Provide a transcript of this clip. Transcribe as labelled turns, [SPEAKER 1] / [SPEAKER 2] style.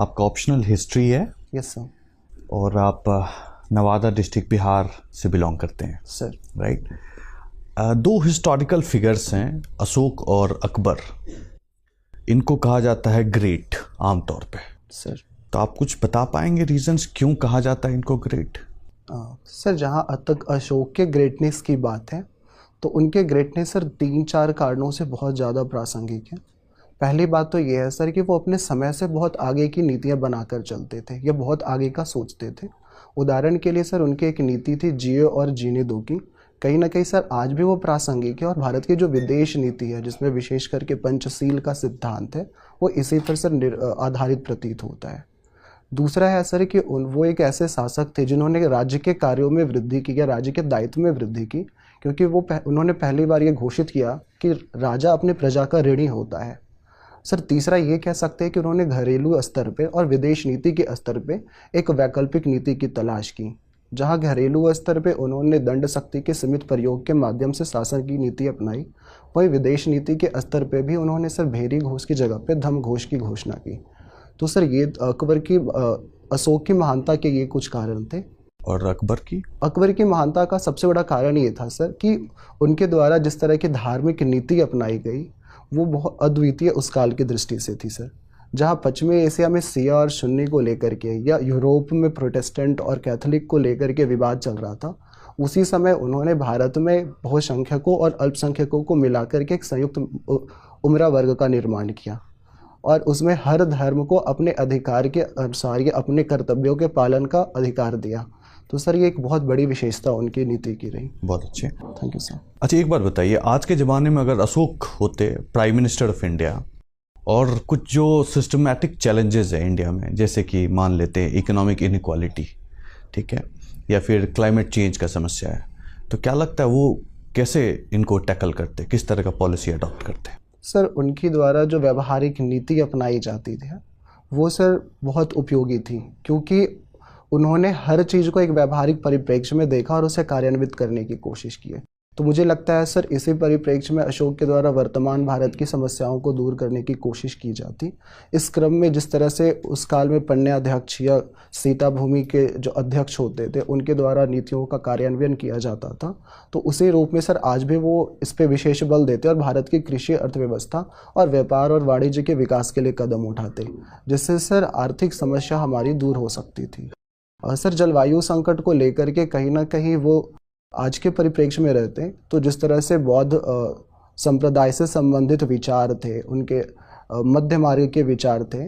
[SPEAKER 1] आपका optional history है।
[SPEAKER 2] Yes sir.
[SPEAKER 1] और आप नवादा डिस्ट्रिक्ट बिहार से बिलोंग करते हैं
[SPEAKER 2] सर।
[SPEAKER 1] राइट। दो हिस्टोरिकल फिगर्स हैं, अशोक और अकबर। इनको कहा जाता है ग्रेट आमतौर पे।
[SPEAKER 2] सर।
[SPEAKER 1] तो आप कुछ बता पाएंगे रीजंस क्यों कहा जाता है इनको ग्रेट?
[SPEAKER 2] सर, जहाँ तक अशोक के ग्रेटनेस की बात है तो उनके ग्रेटनेस सर 3-4 कारणों से बहुत ज़्यादा प्रासंगिक है। पहली बात तो ये है सर कि वो अपने समय से बहुत आगे की नीतियाँ बनाकर चलते थे या बहुत आगे का सोचते थे। उदाहरण के लिए सर उनकी एक नीति थी जियो और जीने दो की। कहीं ना कहीं सर आज भी वो प्रासंगिक है और भारत की जो विदेश नीति है जिसमें विशेष करके पंचशील का सिद्धांत है वो इसी पर सर आधारित प्रतीत होता है। दूसरा है सर कि वो एक ऐसे शासक थे जिन्होंने राज्य के कार्यों में वृद्धि की या राज्य के दायित्व में वृद्धि की, क्योंकि उन्होंने पहली बार ये घोषित किया कि राजा अपने प्रजा का ऋणी होता है। सर तीसरा ये कह सकते हैं कि उन्होंने घरेलू स्तर पे और विदेश नीति के स्तर पे एक वैकल्पिक नीति की तलाश की, जहां घरेलू स्तर पे उन्होंने दंड शक्ति के सीमित प्रयोग के माध्यम से शासन की नीति अपनाई, वहीं विदेश नीति के स्तर पे भी उन्होंने सर भेरी घोष की जगह पे धम घोष की घोषणा की। तो सर ये अशोक की महानता के ये कुछ कारण थे।
[SPEAKER 1] और अकबर की
[SPEAKER 2] महानता का सबसे बड़ा कारण ये था सर कि उनके द्वारा जिस तरह की धार्मिक नीति अपनाई गई वो बहुत अद्वितीय उस काल की दृष्टि से थी सर। जहाँ पश्चिमी एशिया में शिया और सुन्नी को लेकर के या यूरोप में प्रोटेस्टेंट और कैथोलिक को लेकर के विवाद चल रहा था, उसी समय उन्होंने भारत में बहुसंख्यकों और अल्पसंख्यकों को मिलाकर के एक संयुक्त उमरा वर्ग का निर्माण किया और उसमें हर धर्म को अपने अधिकार के अनुसार या अपने कर्तव्यों के पालन का अधिकार दिया। तो सर ये एक बहुत बड़ी विशेषता उनकी नीति की रही।
[SPEAKER 1] बहुत अच्छे,
[SPEAKER 2] थैंक यू सर।
[SPEAKER 1] अच्छा एक बात बताइए, आज के ज़माने में अगर अशोक होते प्राइम मिनिस्टर ऑफ इंडिया और कुछ जो सिस्टमैटिक चैलेंजेस है इंडिया में, जैसे कि मान लेते हैं इकोनॉमिक इनइक्वालिटी, ठीक है, या फिर क्लाइमेट चेंज का समस्या है, तो क्या लगता है वो कैसे इनको टैकल करते, किस तरह का पॉलिसी अडॉप्ट करते?
[SPEAKER 2] सर उनकी द्वारा जो व्यवहारिक नीति अपनाई जाती थी वो सर बहुत उपयोगी थी, क्योंकि उन्होंने हर चीज़ को एक व्यवहारिक परिप्रेक्ष्य में देखा और उसे कार्यान्वित करने की कोशिश की है। तो मुझे लगता है सर इसी परिप्रेक्ष्य में अशोक के द्वारा वर्तमान भारत की समस्याओं को दूर करने की कोशिश की जाती। इस क्रम में जिस तरह से उस काल में पन्याध्यक्ष या सीता भूमि के जो अध्यक्ष होते थे उनके द्वारा नीतियों का कार्यान्वयन किया जाता था, तो उसी रूप में सर आज भी वो इस पे विशेष बल देते और भारत की कृषि अर्थव्यवस्था और व्यापार और वाणिज्य के विकास के लिए कदम उठाते, जिससे सर आर्थिक समस्या हमारी दूर हो सकती थी। और सर जलवायु संकट को लेकर के कहीं ना कहीं वो आज के परिप्रेक्ष्य में रहते हैं, तो जिस तरह से बौद्ध संप्रदाय से संबंधित विचार थे, उनके मध्य मार्ग के विचार थे,